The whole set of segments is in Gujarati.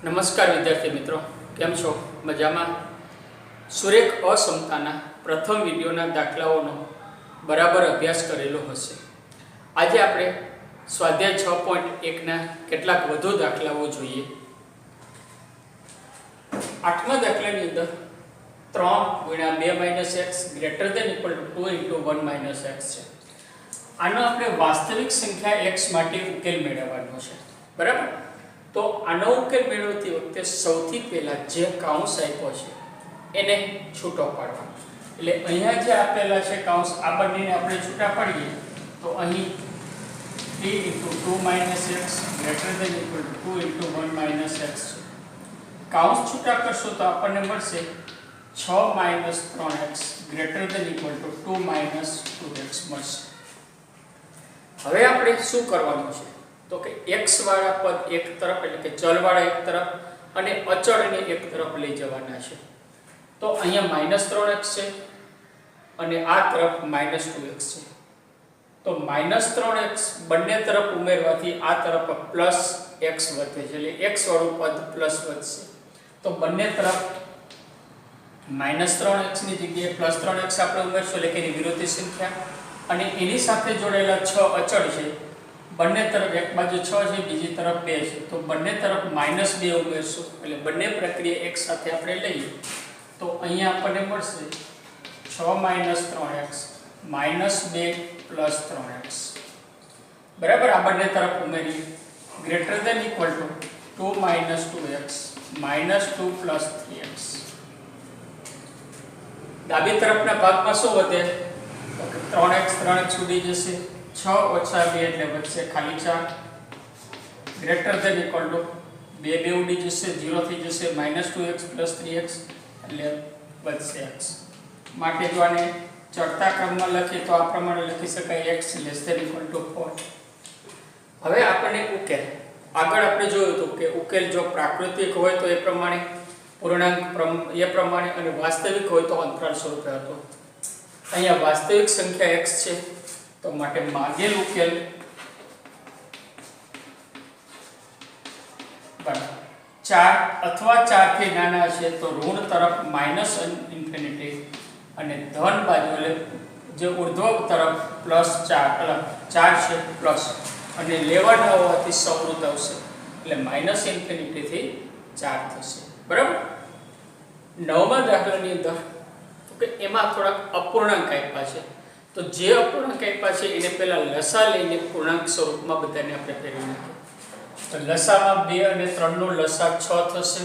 નમસ્કાર વિદ્યાર્થી મિત્રો, કેમ છો? મજામાં? સુરેખ અસમતાના પ્રથમ વિડીયોના દાખલાઓનો બરાબર અભ્યાસ કરેલો હશે. આજે આપણે સ્વાધ્યાય 6.1ના કેટલાક વધુ દાખલાઓ જોઈએ. 8મા દાખલાની અંદર 3 × 2 - x > 2 × 1 - x છે. આનો આપણે વાસ્તવિક સંખ્યા x માટે ઉકેલ મેળવવાનો છે, બરાબર? તો આનો ઉકેલ મેળવતી વખતે સૌથી પહેલા જે કૌંસ આપ્યો છે એને છૂટો પાડવાનો. એટલે અહીંયા જે આપેલા છે કૌંસ, આ બંનેને આપણે છૂટા પાડીએ તો અહીં 3 × 2 - x > 2 × 1 - x છે. કૌંસ છૂટા કરશો તો આપણને મળશે 6 - 3x > 2 - 2x મળશે. હવે આપણે શું કરવાનું છે તો કે x વાળા પદ એક તરફ, એટલે કે ચલ વાળા એક તરફ અને અચળને એક તરફ લઈ જવાના છે. તો અહીંયા -3x છે અને આ તરફ -2x છે. તો -3x બંને તરફ ઉમેરવાથી આ તરફ +x વધે છે, એટલે x વાળું પદ પ્લસ વધશે. તો બંને તરફ -3x ની જગ્યાએ +3x આપણે ઉમેરશું, એટલે કે એની વિરોધી સંખ્યા, અને એની સાથે જોડાયેલા 6 અચળ છે. બંને તરફ એક બાજુ 6 છે, બીજી તરફ 2 છે, તો બંને તરફ -2 ઉમેરશું, એટલે બંને પ્રક્રિયા એક સાથે આપણે લઈએ તો અહીંયા આપણને મળશે 6 - 3x -2 + 3x, બરાબર. આ બંને તરફ ઉમેરી > 2 - 2x -2 + 3x. ડાબી તરફના ભાગમાં શું વધે તો 3x ઉડી જશે, 6 - 2 એટલે વધશે ખાલી 4 > 2 ઉડી જશે, 0 થઈ જશે, -2x + 3x એટલે વધશે x. માટે જો આને ચડતા ક્રમમાં લખીએ તો આ પ્રમાણે લખી શકાય x > 4. હવે આપણને ઉકેલ, આગળ આપણે જોયું હતું કે ઉકેલ જો પ્રાકૃતિક હોય તો એ પ્રમાણે, પૂર્ણાંક એ પ્રમાણે, અને વાસ્તવિક હોય તો અંતરાલ સ્વરૂપે હતો. અહીંયા વાસ્તવિક સંખ્યા x છે તો માટે માગેલ ઉકેલ 4 અથવા 4 થી નાના છે તો ઋણ તરફ -∞ અને ધન બાજુ એટલે જે ઉર્ધ્વ તરફ +4 છે પ્લસ, અને લેવાના હોવાથી સવૃત આવશે એટલે -∞ થી 4 થશે, બરાબર. 9મા દાખલાની અંદર કે એમાં થોડાક અપૂર્ણાંક આપ્યા છે, તો જે અપૂર્ણાંક આપ્યા છે એને પહેલા લસા લઈને પૂર્ણાંક સ્વરૂપમાં બધાને આપણે ફેરવી નાખીએ. તો લસામાં 2 અને 3 નો લસા 6 થશે.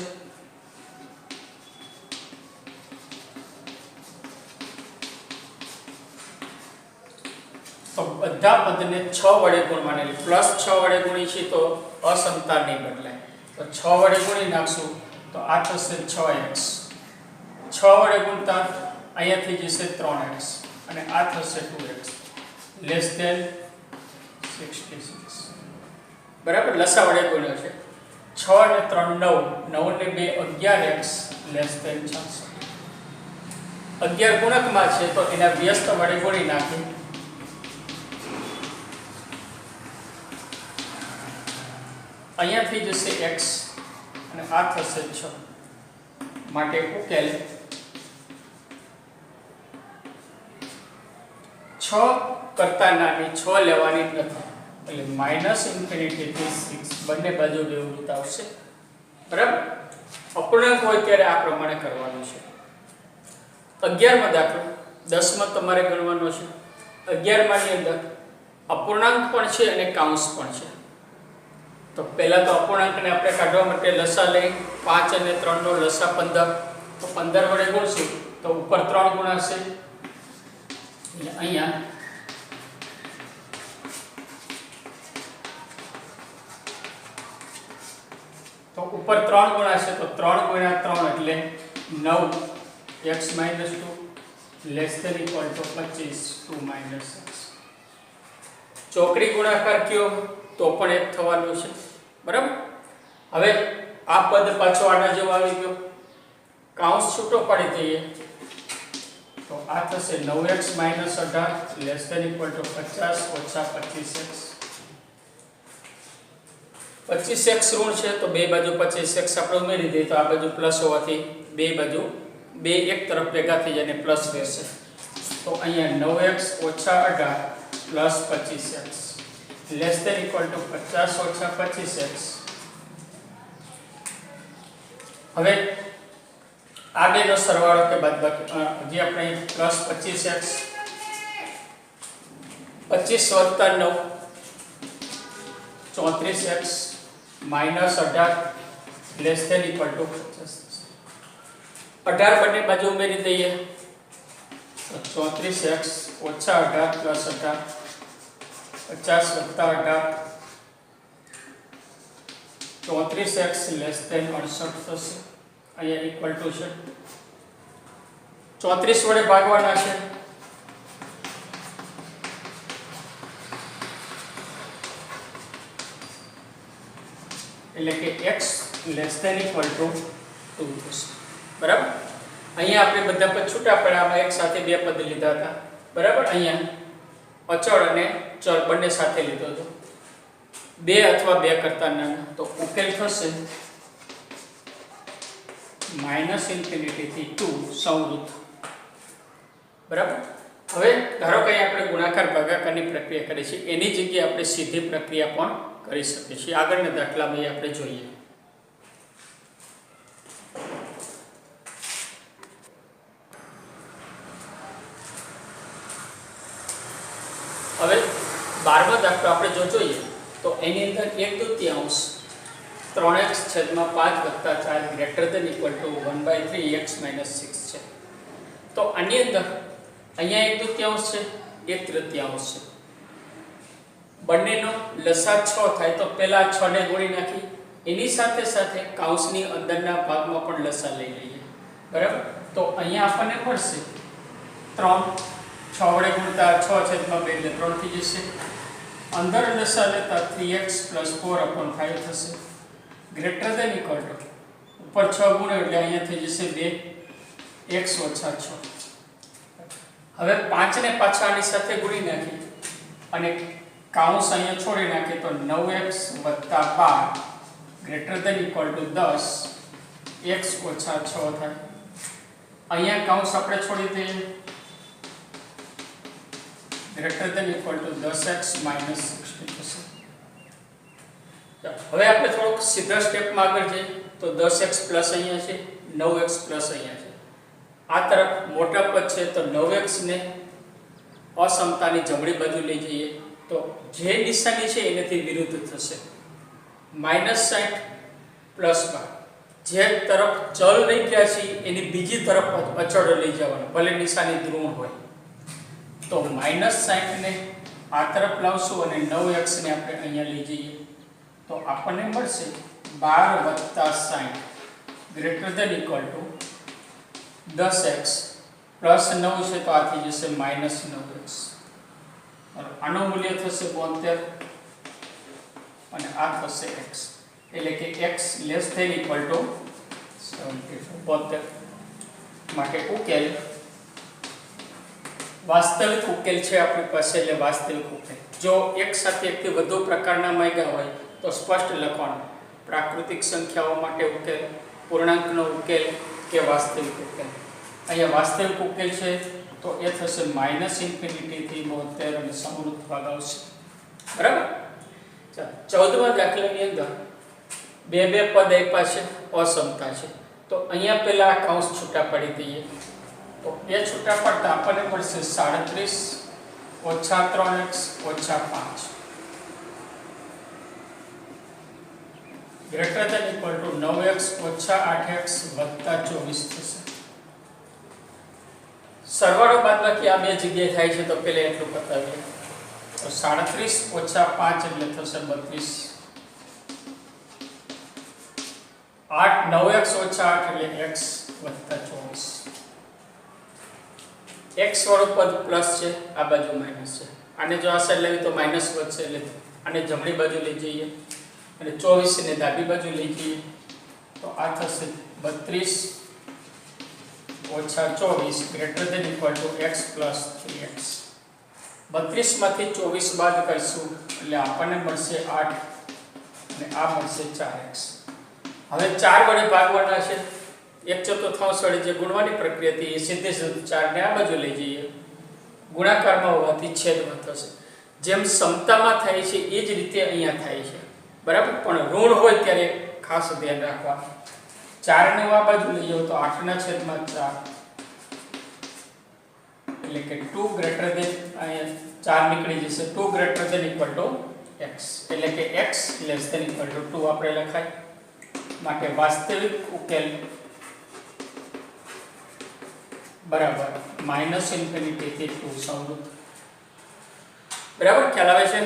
તો બધા પદને 6 વડે ગુણવાના, એટલે +6 વડે ગુણી છે તો અસમતા નહીં બદલાય, તો 6 વડે ગુણી નાખશું તો આ થશે 6x. 6 વડે ગુણતા અહીંયા થઈ જશે 3x અને આ થશે 2x < 66, બરાબર. લસા વડે ગુણ્યો છે 6 અને 3 9, 9 ને 2 11x < 66. 11 ગુણકમાં છે તો એના વ્યસ્ત વડે ગુણી નાખી અહીંયા થઈ જશે x અને આ થશે 6. માટે ઉકેલ 6 કરતા નાની 6 લેવાની નથી, એટલે -∞ થી 6 બંને બાજુ વિવૃત આવશે, બરાબર. અપૂર્ણાંક હોય ત્યારે આ પ્રમાણે કરવાનું છે. 11મા દાખલો 10માં તમારે ગણવાનો છે. 11મા ની અંદર અપૂર્ણાંક પણ છે અને કૌંસ પણ છે. તો પહેલા તો અપૂર્ણાંકને આપણે કાઢવા માટે લસા લઈ 5 અને 3 નો લસા 15, તો 15 વડે ગુણશું તો ઉપર 3 ગુણાશે, એટલે અહીંયા તો ઉપર 3 ગુણાશે તો 3 × 3 એટલે 9x - 2 < 25 2 - x. ચોકડી ગુણાકાર કયો તો પણ 1 થવાનું છે, બરાબર. હવે આ પદ પાછો આના જેવો આવી ગયો, કૌંસ છૂટો પાડી દઈએ તો આ થશે 9x - 18 < 50 - 25x. 25x ઋણ છે તો બે બાજુ 25x આપણે ઉમેરી દઈએ તો આ બાજુ પ્લસ હોવાથી બે બાજુ બે એક તરફ ભેગા થઈ જાય અને પ્લસ રહેશે. તો અહીંયા 9x - 18 plus 25x less than equal to 50 - 25x. હવે આ બેનો સરવાળો કે બાદબાકી હજી આપણે plus 25x 25 + 9 34x minus 18 less than equal to 50. 18 બંને બાજુ ઉમેરી દઈએ તો 34x - 18 plus 18 50 + 18 34x less than 68 થશે. અહીંયા ઇક્વલ ટુ છે 34 વડે ભાગવાના છે એટલે કે x less than equal to 2 થશે. બરાબર. અહીંયા આપણે બધા પદ છૂટા પડ્યા, આમાં એક સાથે બે પદ લીધા હતા. બરાબર. અહીંયા અચળ અને ચલ બંને સાથે લીધો હતો, બે અથવા બે કરતા નાના. તો ઉકેલ થશે -∞ થી 2 સંવૃત. બરાબર. હવે ધારો કે આપણે ગુણાકાર ભાગાકારની પ્રક્રિયા કરી છે, એની જગ્યાએ આપણે સીધી પ્રક્રિયા પણ કરી શકીએ છીએ. આગળના દાખલામાં આપણે જોઈએ. હવે 12મો દાખલો આપણે જો જોઈએ તો એની અંદર 1/2 3x/5 + 4 greater than equal two 1/3x - 6 છે. તો આની અંદર અહીંયા 1/2 છે, 1/3 છે. બંનેનો લસા 6 થાય તો પહેલા 6 ને ગુણી નાખી, એની સાથે સાથે કૌંસની અંદરના ભાગમાં પણ લસા લઈ લઈએ. બરાબર. તો અહીંયા આપણને મળશે 3 6 વડે ગુણતા 6/2 એટલે 3 થઈ જશે. અંદર લસા લેતા 3x + 4/5 થશે ગ્રેટર ધેન ઇક્વલ ટુ ઉપર 6 ગુણ્યો એટલે અહીંયા થઈ જશે 2x - 6. હવે 5 ને પાછા આની સાથે ગુણી નાખી અને કૌંસ અહીંયા છોડી નાખીએ તો 9x + 12 greater than equal to 10 x - 6 થાય. અહીંયા કૌંસ આપણે છોડી દઈએ greater than equal to 10x - 60 થશે. હવે આપણે થોડુંક સીધા સ્ટેપમાં આગળ જઈએ તો 10x પ્લસ અહીંયા છે, 9x પ્લસ અહીંયા છે. આ તરફ મોટા પદ છે તો 9x ને અસમતાની જમણી બાજુ લઈ જઈએ તો જે નિશાની છે એનાથી વિરુદ્ધ થશે. -60 + 12 જે તરફ ચલ લઈ ગયા છે એની બીજી તરફ અચળ લઈ જવાનું, ભલે નિશાની ધ્રુવ હોય. તો -60 ને આ તરફ લાવશું અને 9x ને આપણે અહીંયા લઈ જઈએ તો આપણને મળશે 12 + 60 greater than equal to 10x plus 9 છે તો આ થઈ જશે -9x. આનું મૂલ્ય થશે 72 અને આ થશે x, એટલે કે x less than equal to 72. માટે ઉકેલ વાસ્તવિક ઉકેલ છે આપણી પાસે, એટલે વાસ્તવિક ઉકેલ. જો એક સાથે એકથી વધુ પ્રકારના માંગ્યા હોય તો સ્પષ્ટ લખવાનું પ્રાકૃતિક સંખ્યાઓ માટે ઉકેલ, પૂર્ણાંકનો ઉકેલ કે વાસ્તવિક ઉકેલ. અહીંયા વાસ્તવિક ઉકેલ છે તો એ થશે -∞ થી 72 અને સમૃદ્ધ ભાગ આવશે. બરાબર. ચાલો 14મા દાખલાની અંદર બે પદ આપ્યા છે, અસમતા છે. તો અહીંયા પહેલા આ કૌંસ છૂટા પાડી દઈએ તો એ છૂટા પડતા આપણને મળશે 37 - 3x - 5 greater than equal two 9x - 8x + 24 થશે. સરવાળો બાદબાકી આ બે જગ્યાએ થાય છે તો પહેલા એટલું બતાવીએ તો 37 - 5 એટલે થશે 32. 9x - 8 એટલે x + 24. x વાળું પદ પ્લસ છે, આ બાજુ માઈનસ છે. આને જો આ સાઈડ લેવી તો માઈનસ વધશે એટલે આને જમણી બાજુ લઈ જઈએ અને 24 ને ડાબી બાજુ લઈ જઈએ તો આ થશે 32 - 24 greater than equal to x + 3x. 32 માંથી 24 બાદ કરીશું એટલે આપણને મળશે 8 અને આ મળશે 4x. હવે 4 વડે ભાગવાના છે. 1/4 વડે જે ગુણવાની પ્રક્રિયા હતી એ સીધે સીધું 4 ને આ બાજુ લઈ જઈએ. ગુણાકારમાં હોવાથી છેદમાં થશે. જેમ સમતામાં થાય છે એ જ રીતે અહીંયા થાય છે, બરાબર. પણ ઋણ હોય ત્યારે ખાસ ધ્યાન રાખવા. 4 ને આ બાજુ લઈ જાવ તો 8/4 એટલે કે 2 ગ્રેટર દેન, અહીંયા 4 નીકળી જશે. 2 greater than equal to x એટલે કે x less than equal to 2 આપણે લખાય. માટે વાસ્તવિક ઉકેલ બરાબર -∞ થી 2 સંવૃત. બરાબર ખ્યાલ આવે છે.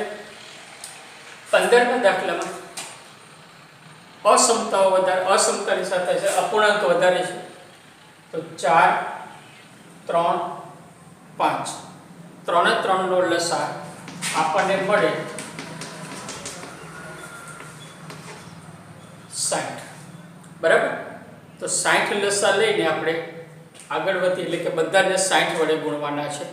15મા દાખલામાં અસમતાઓ વધારે, અસમતાની સાથે છે અપૂર્ણાંક વધારે છે. તો 4 3 5 3 3 નો લસા આપણને મળે 60. બરાબર. તો 60 લસા લઈને આપણે આગળ વધી, એટલે કે બધાને 60 વડે ગુણવાના છે.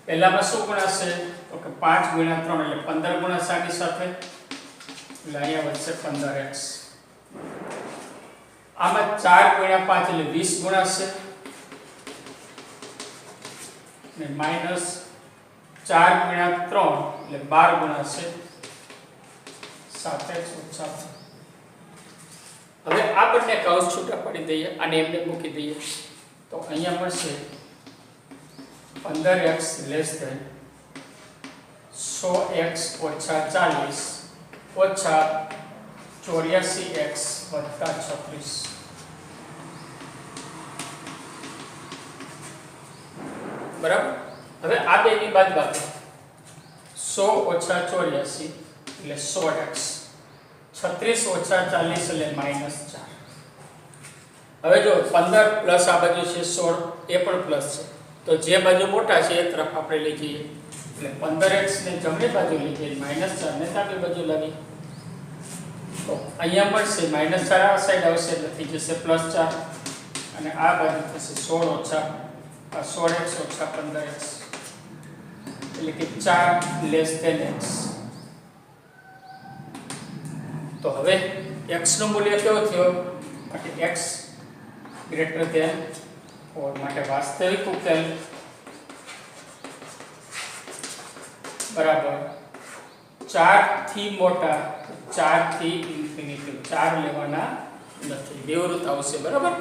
પહેલામાં શું ગુણાશે? તો કે 5 × 3 એટલે 15 ગુણાશે આની સાથે, એટલે અહીંયા વધશે 15x. આમાં 4 × 5 એટલે 20 ગુણાશે ને માઈનસ 4 × 3 એટલે 12 ગુણાશે 7x - 7. હવે આ બંને કૌંસ છૂટા પાડી દઈએ, આને એમને મૂકી દઈએ તો અહીંયા મળશે 15x less than 100x - 40 - 84x + 36. બરાબર. હવે આ બેની બાદબાકી 100 - 84 એટલે 16x, 36 - 40 એટલે -4. હવે જો 15 પ્લસ આ બાજુ છે 16 એ પણ પ્લસ છે, તો જે બાજુ મોટા છે એ તરફ આપણે લઈ જઈએ. એટલે 15x ને જમણી બાજુ લઈ જઈએ, -4 ને ડાબી બાજુ લાવી તો અહીંયા મળશે -4 આ સાઈડ આવશે એટલે થઈ જશે +4 અને આ બાજુ થશે 16 - 16x - 15x એટલે કે 4 લેસ ધેન x. તો હવે x નું મૂલ્ય કેવો થયો? માટે x ગ્રેટર ધેન 4. માટે વાસ્તવિક ઉકેલ બરાબર 4 થી મોટા, 4 થી ઇન્ફિનિટી, 4 લેવાના નથી, વિવૃત આવશે. બરાબર.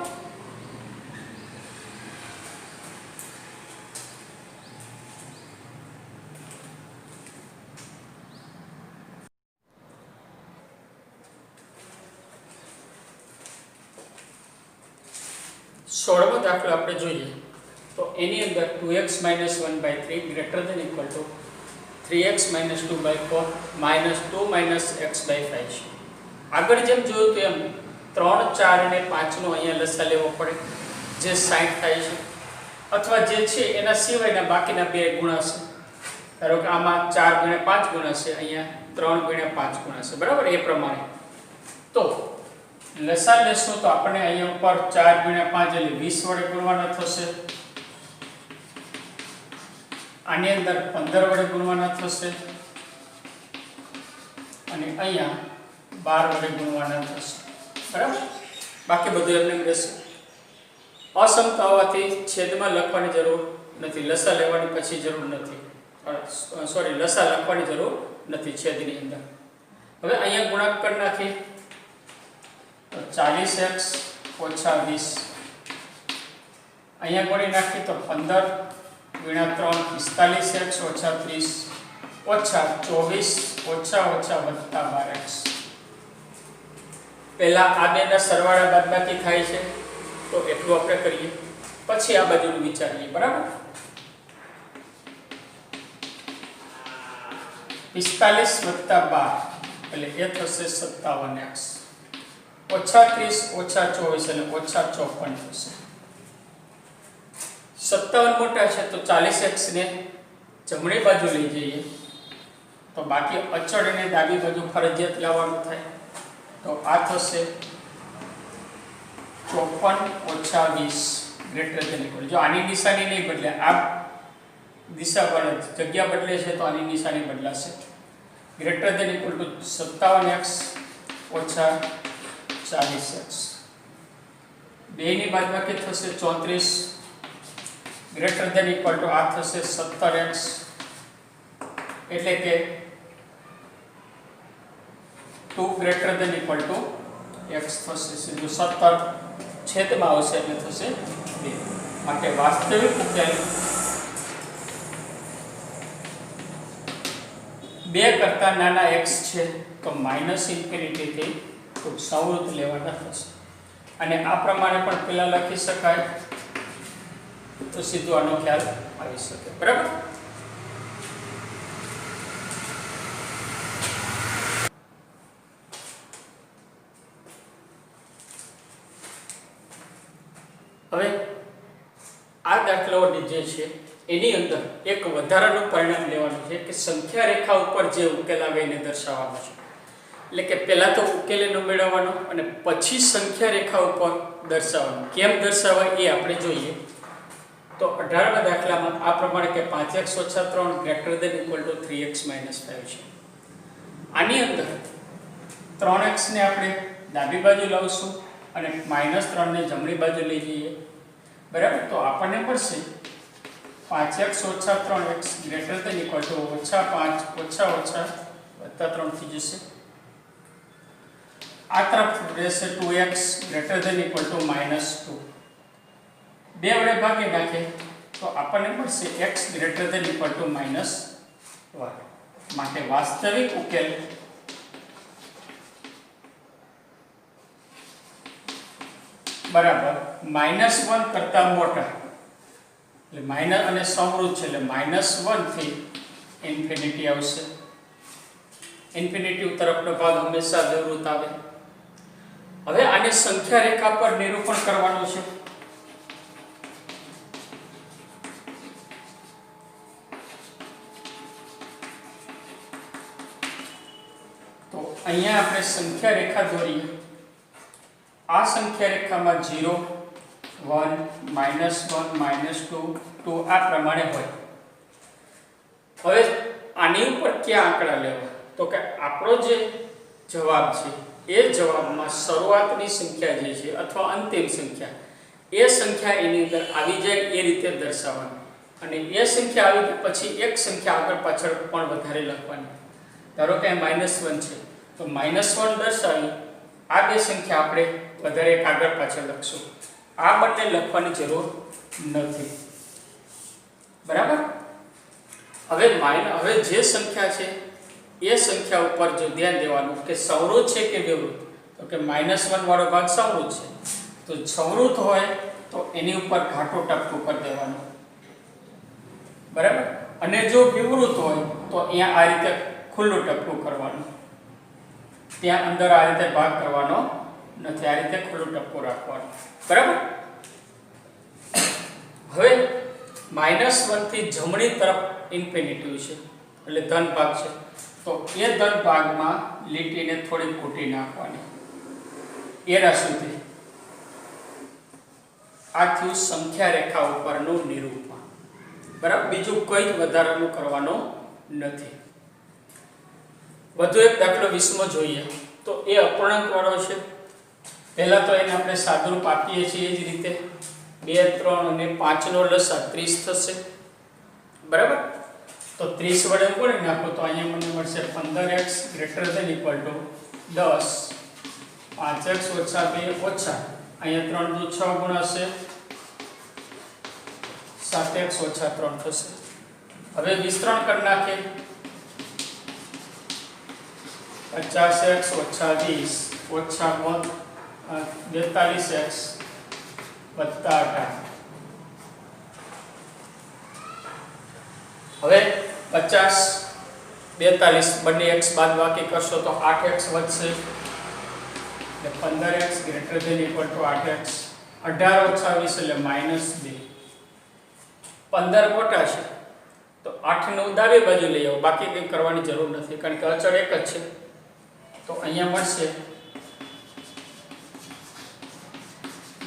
સોળમો દાખલો આપણે જોઈએ તો એની અંદર 2x - 1/3 greater than equal two 3x - 2/4 -2 - x/5 છે. આગળ જેમ જોયું તેમ 3 4 અને 5 નો અહીંયા લસા લેવો પડે જે 60 થાય છે, અથવા જે છે એના સિવાયના બાકીના બે ગુણાશે. ધારો કે આમાં 4 × 5 ગુણાશે, અહીંયા 3 × 5 ગુણાશે. બરાબર. એ પ્રમાણે તો લસા લેશું તો આપણે અહીંયા ઉપર 4 × 5 એટલે 20 વડે ગુણવાના થશે. આની અંદર 15 વડે ગુણવાના થશે અને અહીંયા 12 વડે ગુણવાના થશે. બરાબર. બાકી બધું એમને રહેશે. અસમતા હોવાથી છેદમાં લખવાની જરૂર નથી, લસા લેવાની પછી જરૂર નથી, સોરી લસા લખવાની જરૂર નથી છેદની અંદર. હવે અહીંયા ગુણાકાર કરી નાખીએ તો 40x - 20 અહીંયા ગુણી નાખીએ તો 15 × 3 45x - 30 - 24 - 12x. પહેલા આ બેના સરવાળા બાદબાકી થાય છે તો એટલું આપણે કરીએ, પછી આ બાજુનું વિચારીએ. બરાબર. 45 + 12 એટલે એ થશે 57x, -30 - 24 એટલે -54 થશે. 57 મોટા છે તો 40x ને જમણી બાજુ લઈ જઈએ તો બાકી અચળને ડાબી બાજુ ફરજિયાત લાવવાનું થાય. તો આ થશે 54 - 20 ગ્રેટર ધેન ઇક્વલ. જો આની નિશાની નહીં બદલે, આ દિશા પર જગ્યા બદલે છે તો આની નિશાની બદલાશે. Greater than equal two 57x ઓછા 40x. 2 ની બાદબાકી થશે 34 ગ્રેટર દેન ઇક્વલ ટુ આ થશે 17x એટલે કે 2 greater than equal to x થશે. સીધું 17 છેદમાં આવશે એટલે થશે 2. માટે વાસ્તવિક ઉકેલ 2 કરતા નાના x છે તો માઇનસ ઇન્ફિનિટી થી સંવૃત લેવાના થશે. અને આ પ્રમાણે પણ પેલા લખી શકાય તો સીધું આનો ખ્યાલ આવી શકે. બરાબર. હવે આ દાખલો જે છે એની અંદર એક વધારાનું પરિણામ લેવાનું છે કે સંખ્યા રેખા ઉપર જે ઉકેલ આવે એને દર્શાવવાનો છે. એટલે કે પહેલા તો ઉકેલ એનો મેળવવાનો અને પછી સંખ્યા રેખા ઉપર દર્શાવવાનું. કેમ દર્શાવાય એ આપણે જોઈએ. તો 18મા દાખલામાં આ પ્રમાણે કે 5x ઓછા 3 greater than equal two 3x minus 5 છે. આની અંદર 3x ને આપણે ડાબી બાજુ લાવશું અને -3 ને જમણી બાજુ લઈ જઈએ. બરાબર. તો આપણને મળશે 5x ઓછા 3x greater than equal two ઓછા 5 ઓછા ઓછા વત્તા 3 થઈ જશે. આ તરફ રહેશે 2x greater than equal to -2. 2 વડે ભાગી નાખે તો આપણને મળશે x greater than equal two -1. માટે વાસ્તવિક ઉકેલ બરાબર -1 કરતા મોટા એટલે માઇનસ અને સમૃદ્ધ છે એટલે -1 થી ઇન્ફિનિટી આવશે. ઇન્ફિનિટી તરફનો ભાગ હંમેશા વિવૃત આવે. હવે આને સંખ્યા રેખા પર નિરૂપણ કરવાનું છે. તો અહીંયા આપણે સંખ્યા રેખા દોરીએ. આ સંખ્યા રેખામાં 0 1 -1 -2 2 આ પ્રમાણે હોય. હવે આની ઉપર ક્યાં આંકડા લેવા? તો કે આપણો જે જવાબ છે એ જવાબમાં શરૂઆતની સંખ્યા જે છે અથવા અંતિમ સંખ્યા એ સંખ્યા એની અંદર આવી જાય એ રીતે દર્શાવવાની. અને એ સંખ્યા આવી ગયા પછી એક સંખ્યા આગળ પાછળ પણ વધારે લખવાની. ધારો કે -1 છે તો -1 દર્શાવી આ બે સંખ્યા આપણે વધારે એક આગળ પાછળ લખશું. આ બંને લખવાની જરૂર નથી. બરાબર. હવે જે સંખ્યા છે એ સંખ્યા ઉપર જો ધ્યાન દેવાનું કે સંવૃત છે કે વિવૃત. તો કે -1 વાળો ભાગ સંવૃત છે તો સંવૃત હોય તો એની ઉપર ઘાટું ટપકું કરી દેવાનું. બરાબર. અને જો વિવૃત હોય તો અહીંયા આ રીતે ખુલ્લું ટપકું કરવાનું. ત્યાં અંદર આ રીતે ભાગ કરવાનો નથી. આ રીતે ખુલ્લું ટપકું રાખવાનું. બરાબર. હવે -1 થી જમણી તરફ ઇન્ફિનિટી છે એટલે ધન ભાગ છે તો એ ધન ભાગમાં લીટીને થોડી કૂટી નાખવાની એરા સુધી. આ થયું સંખ્યા રેખા ઉપરનું નિરૂપણ. બરાબર. બીજું કંઈ જ વધારાનું કરવાનું નથી. વધુ એક દાખલો 20મો જોઈએ તો એ અપૂર્ણાંક વાળો છે. પહેલા તો એને આપણે સાદુરૂપ આપીએ છીએ એ જ રીતે 2 3 અને 5 નો લસા 30 થશે. બરાબર. તો 30 વડે ગુણી નાખો તો અહીંયા મને મળશે 15x greater than equal to 10 5x ઓછા 2 ઓછા અહીંયા 3 દુ 6 ગુણાશે 7x ઓછા 3 થશે. હવે વિસ્તરણ કરી નાખે 50x ઓછા 20 ઓછા 42x વત્તા 18. હવે 50 42 બંને x બાદ બાકી કરશો તો 8x વધશે એટલે 15x greater than equal two 8x. 18 ઓછા 20 એટલે -2. 15 મોટા છે તો 8 નું ડાબી બાજુ લઈ આવો. બાકી કંઈ કરવાની જરૂર નથી કારણ કે અચળ એક જ છે. તો અહીંયા મળશે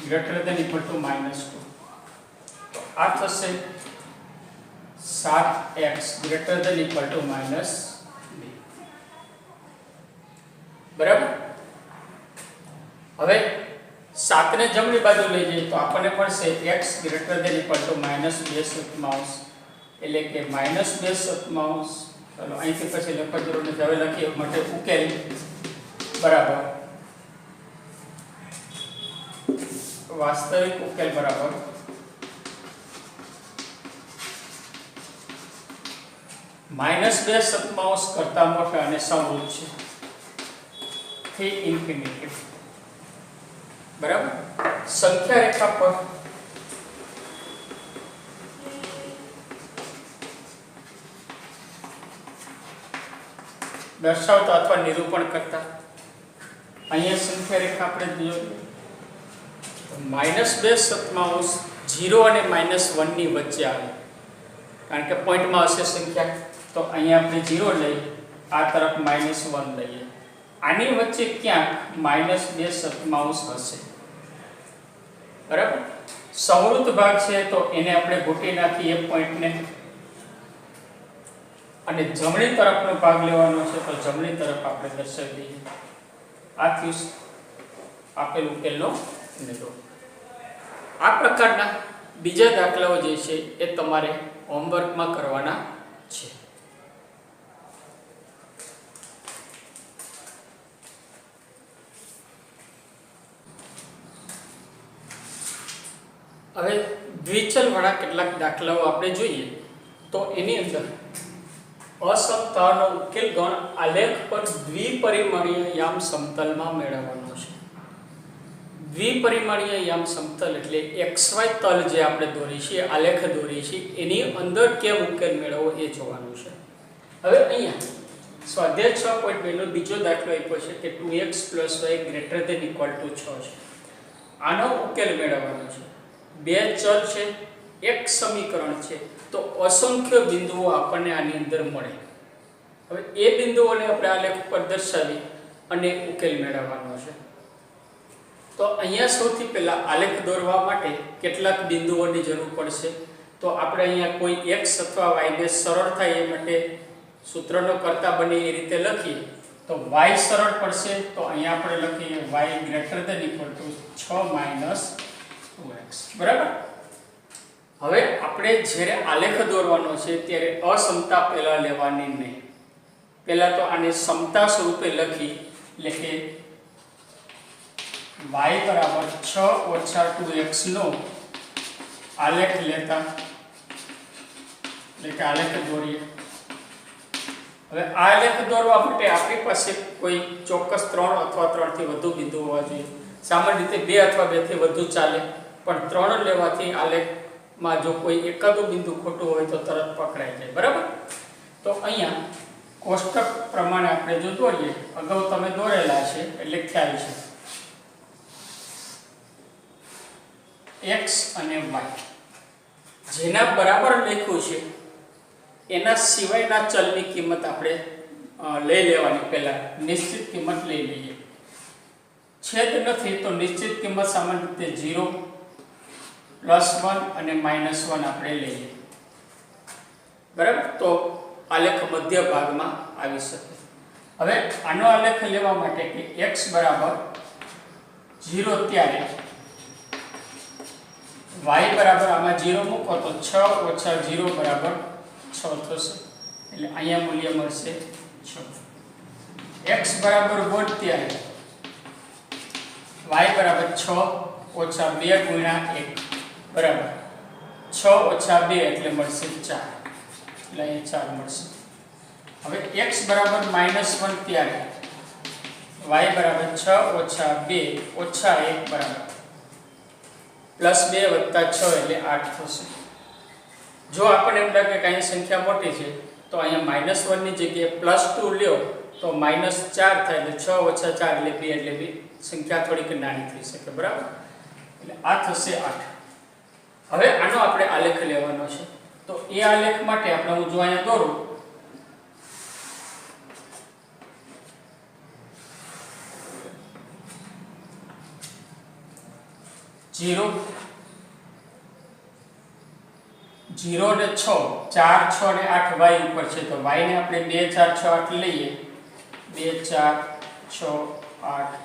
ગ્રેટર ધેન ઇક્વલ ટુ -2. તો આ થશે 7x greater than equal to -2. બરાબર. હવે 7 ને જમણી બાજુ લઈ જઈએ તો આપણને મળશે x greater than equal to -2/7 એટલે કે -2/7. ચાલો અહીંથી પછી લખવા જરૂર નથી, હવે લખીએ માટે ઉકેલ બરાબર વાસ્તવિક ઉકેલ બરાબર -2/7 કરતા મોટા અને સમરૂપ છે થી ઇન્ફિનિટી. બરાબર. સંખ્યા રેખા પર દર્શાવતા અથવા નિરૂપણ કરતા અહીંયા સંખ્યા રેખા આપણે જોઈએ -2/7 0 અને -1 ની વચ્ચે આવે, કારણ કે પોઈન્ટમાં હશે સંખ્યા. તો અહીંયા આપણે 0 લઈ, આ તરફ -1 લઈએ, આની વચ્ચે ક્યાંક -2/7 હશે. બરાબર. સમૃદ્ધ ભાગ છે તો એને આપણે ગોઠવી નાખીએ પોઈન્ટને, અને જમણી તરફનો ભાગ લેવાનો છે તો જમણી તરફ આપણે દર્શાવી દઈએ. આ થયું આપેલ ઉકેલનો નિરૂપણ. આ પ્રકારના બીજા દાખલાઓ જે છે એ તમારે હોમવર્કમાં કરવાના છે. હવે દ્વિચલ વાળા કેટલાક દાખલાઓ આપણે જોઈએ તો એની અંદર અસમતાનો ઉકેલ ગણ આલેખ પર દ્વિપરિમાણીય યામ સમતલમાં મેળવવાનો છે. દ્વિપરિમાણીય યામ સમતલ એટલે XY તલ જે આપણે દોરી છીએ, આલેખ દોરી છીએ, એની અંદર કેમ ઉકેલ મેળવવો એ જોવાનું છે. હવે અહીંયા સ્વાધ્યાય 6.2 નો બીજો દાખલો આપ્યો છે કે 2x + y greater than equal to 6 છે. આનો ઉકેલ મેળવવાનો છે. બે ચલ છે, એક સમીકરણ છે, તો અસંખ્ય બિંદુઓ આપણને આની અંદર મળે. હવે એ બિંદુઓને આપણે આલેખ ઉપર દર્શાવી અને ઉકેલ મેળવવાનો છે. તો અહીંયા સૌથી પહેલા આલેખ દોરવા માટે કેટલાક બિંદુઓની જરૂર પડશે. તો આપણે અહીંયા કોઈ x અથવા y ને સરળ થાય એ માટે સૂત્રનો કરતા બને એ રીતે લખીએ તો y સરળ પડશે. તો અહીંયા આપણે લખીએ y greater than equal to 6 - 2x. બરાબર. હવે આપણે જ્યારે આલેખ દોરવાનો છે ત્યારે અસમતા પહેલા લેવાની નહીં. પહેલા તો આને સમતા સ્વરૂપે લખી એટલે કે y બરાબર 6 - 2x નો આલેખ લેતા એટલે કે આલેખ દોરીએ. હવે આ આલેખ દોરવા માટે આપણી પાસે કોઈ ચોક્કસ 3 અથવા 3 થી વધુ બિંદુ હોવા જોઈએ. સામાન્ય રીતે 2 અથવા 2 થી વધુ ચાલે, પણ 3 લેવાથી આલેખમાં જો કોઈ એકાદું બિંદુ ખોટું હોય તો તરત પકડાઈ જાય. બરાબર. તો અહીંયા કોષ્ટક પ્રમાણે આપણે જો દોરીએ, અગાઉ તમે દોરેલા છે એટલે ખ્યાલ છે. x અને y જેના બરાબર લખ્યું છે એના સિવાયના ચલની કિંમત આપણે લઈ લેવાની. પહેલા નિશ્ચિત કિંમત લઈ લઈએ. છેદ નથી તો નિશ્ચિત કિંમત સામાન્ય રીતે 0, +1 અને -1 આપણે લઈએ. બરાબર. તો આલેખ મધ્ય ભાગમાં આવી શકે. હવે આનો આલેખ લેવા માટે કે x બરાબર 0 ત્યારે y બરાબર આમાં 0 મૂકો તો 6 - 0 બરાબર 6 થશે. એટલે અહીંયા મૂલ્ય મળશે 6. x બરાબર 1 ત્યારે y બરાબર 6 - 2 × 1 બરાબર 6 - 2 એટલે મળશે 4. એટલે અહીંયા 4 મળશે. હવે x બરાબર -1 ત્યારે y બરાબર 6 - 2 - 1 બરાબર +2 + 6 એટલે 8 થશે. જો આપણને એમ લાગે કે અહીં સંખ્યા મોટી છે તો અહીંયા -1 ની જગ્યાએ +2 લ્યો તો -4 થાય એટલે 6 - 4 એટલે 2 એટલે 2 સંખ્યા થોડીક નાની થઈ શકે. બરાબર. એટલે આ થશે 8. હવે આનો આપણે આલેખ લેવાનો છે. તો એ આલેખ માટે આપણે હું જો અહીંયા દોરું 0 0 ને 6 4 6 ને 8 y ઉપર છે તો y ને આપણે 2 4 6 8 લઈએ. 2 4 6 8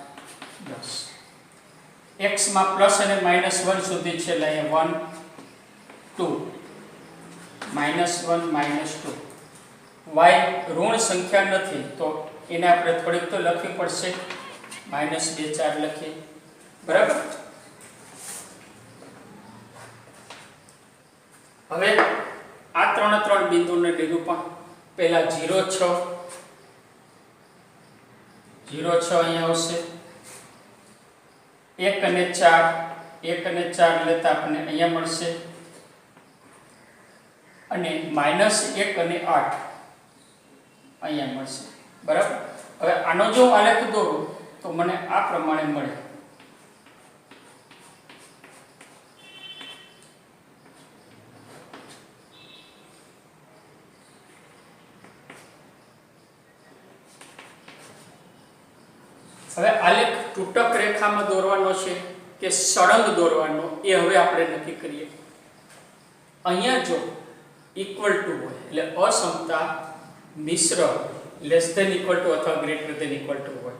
10 x માં પ્લસ અને -1 સુધી છે એટલે અહીંયા 1 2 -1 -2 y ઋણ સંખ્યા નથી તો એને આપણે થોડીક તો લખવી પડશે -2 4 લખીએ બરાબર। હવે આ ત્રણ બિંદુને નિરૂપણ પહેલા 0 6 અહીંયા આવશે 1 અને 4 લેતા આપણને અહીંયા મળશે અને -1 અને 8 અહીંયા મળશે બરાબર। હવે આનો જો આલેખ દોરું તો મને આ પ્રમાણે મળે। હવે આલેખ તૂટક રેખામાં દોરવાનો છે કે સળંગ દોરવાનો એ હવે આપણે નક્કી કરીએ। અહીંયા જો ઇક્વલ ટુ હોય એટલે અસમતા મિશ્ર લેસ ધેન ઇક્વલ ટુ અથવા ગ્રેટર ધેન ઇક્વલ ટુ હોય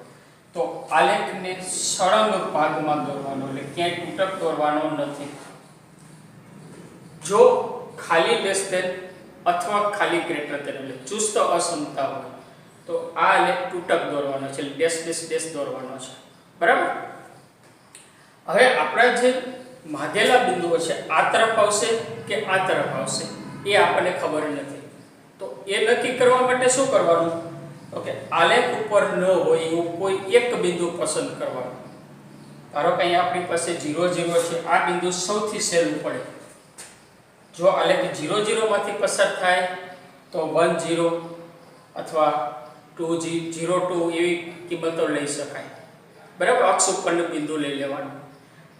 તો આલેખને સળંગ ભાગમાં દોરવાનો એટલે ક્યાંય તૂટક દોરવાનો નથી। જો ખાલી લેસ ધેન અથવા ખાલી ગ્રેટર ધેન એટલે ચુસ્ત અસમતા હોય તો આ આલેખ તૂટક દોરવાનો છે ડેશ ડેશ ડેશ દોરવાનો છે બરાબર। હવે આપણા જે માગેલા બિંદુઓ છે આ તરફ આવશે કે આ તરફ આવશે એ આપણને ખબર નથી તો એ નક્કી કરવા માટે શું કરવાનું તો કે આલેખ ઉપર ન હોય એવું કોઈ એક બિંદુ પસંદ કરવાનું। ધારો કે અહીંયા આપણી પાસે 0 0 છે આ બિંદુ સૌથી સહેલું પડે। જો આલેખ 0 0 માંથી પસાર થાય તો 1 0 અથવા 2 0 2 એવી કિંમતો લઈ શકાય બરાબર। અક્ષ ઉપરનું બિંદુ લઈ લેવાનું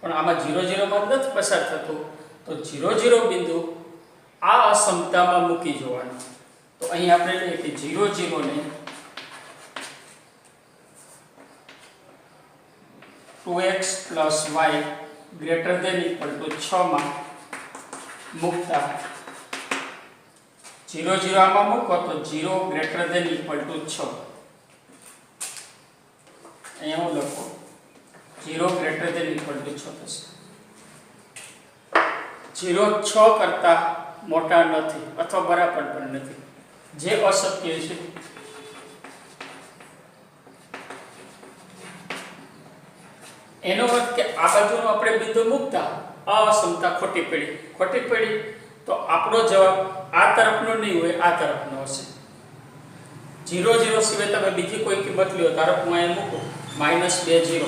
પણ આમાં 0 0 માં નથી પસાર થતું તો 0 0 બિંદુ આ અસમતામાં મૂકી જોવાનું। તો અહીં આપણે લઈએ કે 0 0 ને 2x + y greater than equal to 6 માં મૂકતા 0 0 આમાં મૂકો તો 0 ગ્રેટર ધેન ઇક્વલ ટુ 6 અહીંયા હું લખો 0 ગ્રેટર ધેન ઇક્વલ ટુ 6 થશે। 0 6 કરતા મોટા નથી અથવા બરાબર પણ નથી જે અશક્ય છે। એનો અર્થ કે આ બાજુનો આપણે બિંદુ મૂકતા અસમતા ખોટી પડી તો આપણો જવાબ આ તરફનો નહીં હોય આ તરફનો હશે। 0 0 સિવાય તમે બીજી કોઈ કિંમત લ્યો ધારો કે હું અહીંયા મૂકું -2 0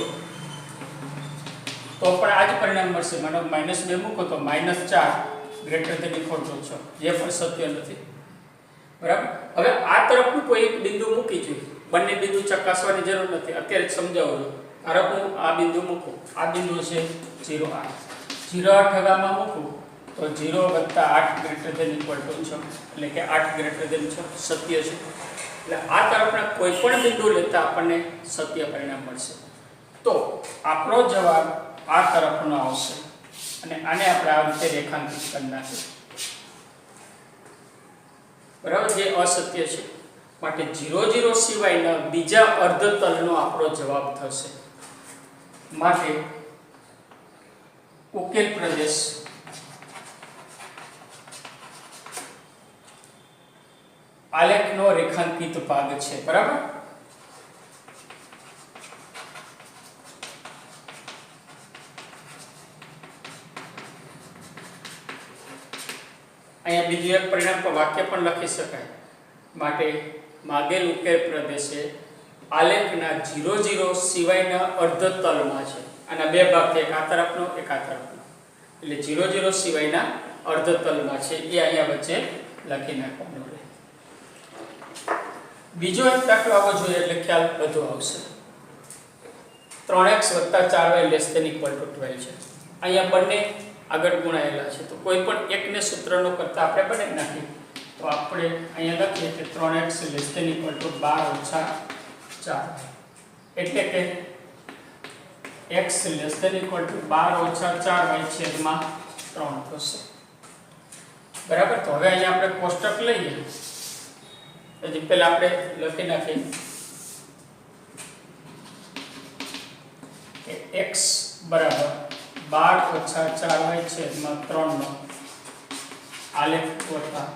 તો પણ આ જ પરિણામ મળશે। મને -2 મૂકો તો -4 ગ્રેટર ધેન ઇક્વલ ટુ 6 જે પણ સત્ય નથી બરાબર। હવે આ તરફનું કોઈ એક બિંદુ મૂકી જોઈએ બંને બિંદુ ચકાસવાની જરૂર નથી અત્યારે જ સમજાવું છું। ધારો કે હું આ બિંદુ મૂકું આ બિંદુ છે 0 8 0 8 હગામાં મૂકું તો 0 + 8 ગ્રેટર ધેન ઇક્વલ ટુ 6 એટલે કે 8 ગ્રેટર ધેન 6 સત્ય છે। એટલે આ તરફના કોઈ પણ બિંદુ લેતા આપણને સત્ય પરિણામ મળશે। તો આપણો જવાબ આ તરફનો આવશે અને આને આપણે આ રીતે રેખાંકિત કરી નાખીએ બરાબર જે અસત્ય છે માટે 0 0 સિવાયના બીજા અર્ધતલનો આપણો જવાબ થશે। માટે ઉકેલ પ્રદેશ આલેખનો રેખાંકિત ભાગ છે બરાબર। અહીંયા બીજું એક પરિણામ પર વાક્ય પણ લખી શકાય માટે માગેલ ઉકેલ પ્રદેશે આલેખના 0 0 સિવાયના અર્ધતલમાં છે। આના બે ભાગ છે એક આ તરફનો એક આ તરફનો એટલે 0 0 સિવાયના અર્ધતલમાં છે એ અહીંયા વચ્ચે લખી નાખવાનું રહે। બીજો એક દાખલો આવવો જોઈએ એટલે ખ્યાલ બધો આવશે। 3x + 4y ≤ 12 છે। અહીંયા બંને આગળ ગુણાયેલા છે તો કોઈ પણ એકને સૂત્રનો કરતા આપણે બનાવી નાખીએ તો આપણે અહીંયા લખીએ કે 3x ≤ 12 - 4 એટલે કે x ≤ 12 - 4y છેદમાં 3 થશે બરાબર। તો હવે અહીંયા આપણે કોષ્ટક લઈએ પછી પહેલા આપણે લખી નાખીએ x બરાબર 12 ઓછા 4y છેદમાં 3 નો આલેખ વત્તા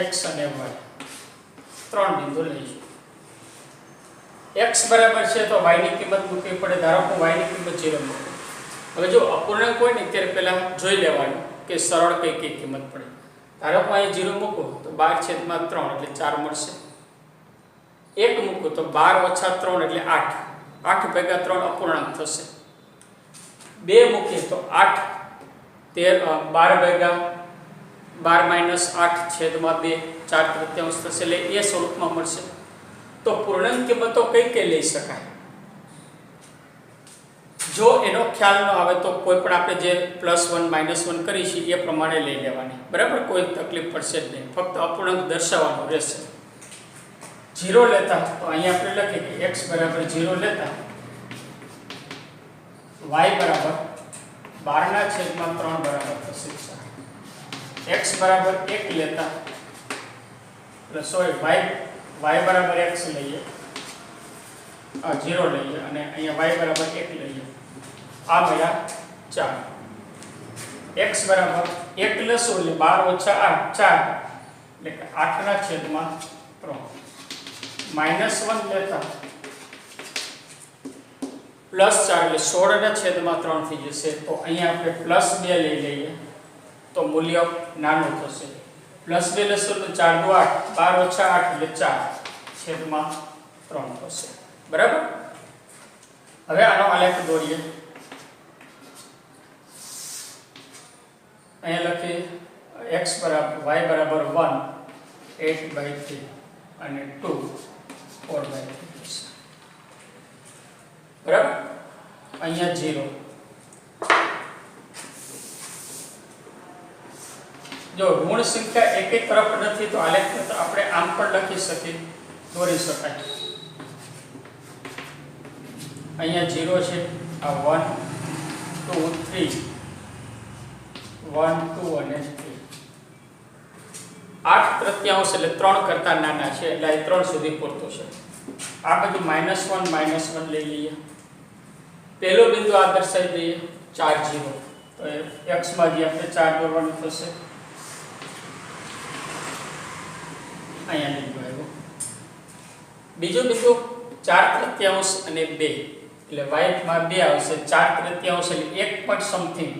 x અને y ત્રણ બિંદુ લઈશું. x બરાબર છે તો y ની કિંમત મૂકવી પડે. ધારો કે y ની કિંમત 0 મૂકો. હવે જો અપૂર્ણાંક હોય ને ત્યારે પહેલા જોઈ લેવાનું કે સરળ કઈ કઈ કિંમત પડે. ધારો કે અહીં 0 મૂકો તો 12/3 એટલે 4 મળશે. 1 મૂકો તો 12 - 3 એટલે 8. 8 ભેગા 3 અપૂર્ણાંક થશે. 2 મૂકીએ તો 8 12 ભેગા 12 - 8 છેદમાં 2 4/3 થશે એટલે એ સ્વરૂપમાં મળશે. તો પૂર્ણાંક કિંમતો કઈ કઈ લઈ શકાય? જો એનો ખ્યાલ ન આવે તો કોઈ પણ આપણે જે +1 -1 કરીશું એ પ્રમાણે લઈ લેવાની. બરાબર, કોઈ તકલીફ પડશે જ નહીં. ફક્ત અપૂર્ણાંક દર્શાવવાનું રહેશે. 0 લેતા તો અહીંયા આપણે લખીએ કે x બરાબર 0 લેતા y બરાબર 12/3 બરાબર થશે 4. x બરાબર 1 લેતા y બરાબર x લઈએ, 0 લઈએ અને અહીંયા y બરાબર 1 લઈએ. આ મળ્યા 4. x બરાબર 1 લેશું એટલે 12 - 8 4 એટલે કે 8/3. -1 લેતા +4 એટલે 16/3 થઈ જશે. તો અહીંયા આપણે +2 લઈ લઈએ તો મૂલ્ય નાનું થશે. +2 લેશું તો 4 × 8 12 - 8 એટલે 4/3 થશે. બરાબર, હવે આનો આલેખ દોરીએ. અહીંયા લખીએ x બરાબર y બરાબર 1 8/3 અને 2 4/3 થશે. બરાબર, અહીંયા 0. જો ઋણ સંખ્યા એકે તરફ નથી તો આલેખ તો આપણે આમ પણ લખી શકીએ, દોરી શકાય. અહીંયા 0 છે, આ 1 2 3 1 2 અને 3. 8/3 એટલે 3 કરતા નાના છે એટલે આ 3 સુધી પૂરતું છે. આ બધું -1 લઈ લઈએ. પહેલો બિંદુ આ દર્શાવી દઈએ 4 0. તો x માં જે આપણે 4 દોરવાનું થશે. અહીંયા બિંદુ આવ્યો. બીજો બિંદુ 4/3 અને 2 એટલે y માં 2 આવશે. 4/3 એટલે 1 point something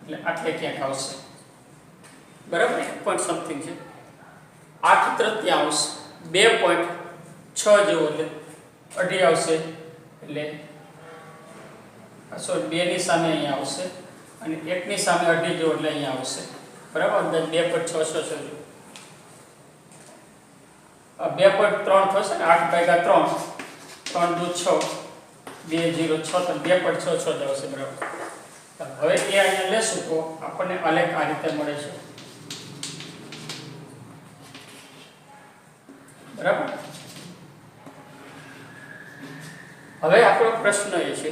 એટલે આટલે ક્યાંક આવશે. બરાબર, 1 point something છે. 8/3 2.6 જેવો એટલે અઢી આવશે. એટલે 2 ની સામે અહીંયા આવશે અને 1 ની સામે અઢી જેવો એટલે અહીંયા આવશે. બરાબર, 2.6 છે. 2.3 થશે ને 8/3 3 × 6 2 0 6 તો 2.66 જ આવશે. બરાબર, હવે એ અહીંયા લેશું તો આપણને આલેખ આ રીતે મળે છે. બરાબર, હવે આપણો પ્રશ્ન એ છે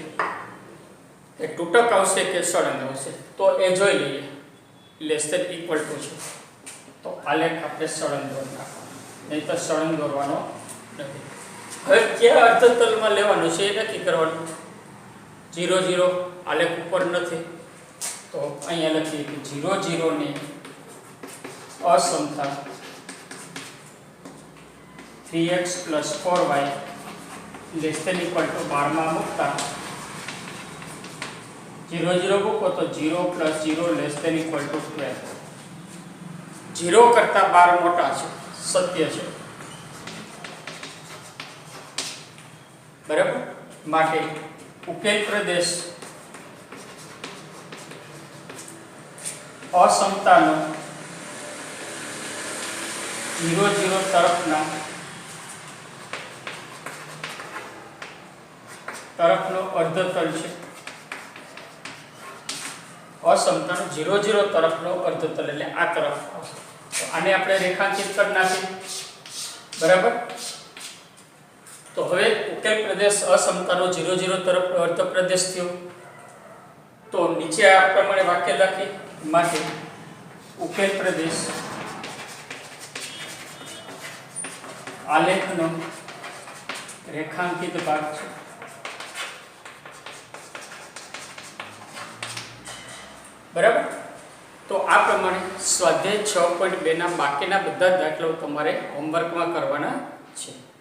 કે તૂટક આવશે કે સળંગ આવશે. તો એ જોઈ લઈએ. <= છે તો આલેખ આપણે સળંગ દોરવાનો, નહીં તો સળંગ દોરવાનો નથી. હવે કયા અર્ધતલમાં લેવાનું છે એ નક્કી કરવાનું. 0 0 આલેખ ઉપર નથી તો અહીંયા લખીએ કે 0 0 ને અસમતા 3x + 4y <= 12 માં મૂકતા 0 0 મૂકો તો 0 + 0 <= 12. 0 કરતા 12 મોટા છે, સત્ય છે. બરાબર, માટે ઉકેલ પ્રદેશ અસમતાનો 0 0 તરફનો અર્ધતલ છે. અસમતાનો 0 0 તરફનો અર્ધતલ એટલે આ તરફ આવશે. તો આને આપણે રેખાંકિત કરી નાખીએ. બરાબર, તો હવે ઉકેલ પ્રદેશ અસમતાનો 0 0 તરફનો અર્ધ પ્રદેશ થયો. તો નીચે આ પ્રમાણે વાક્ય લખી માટે ઉકેલ પ્રદેશ આલેખનો રેખાંકિત ભાગ છે. બરાબર. તો આ પ્રમાણે સ્વાધ્યાય 6.2 ના બાકીના બધા દાખલાઓ તમારે હોમવર્કમાં કરવાના છે.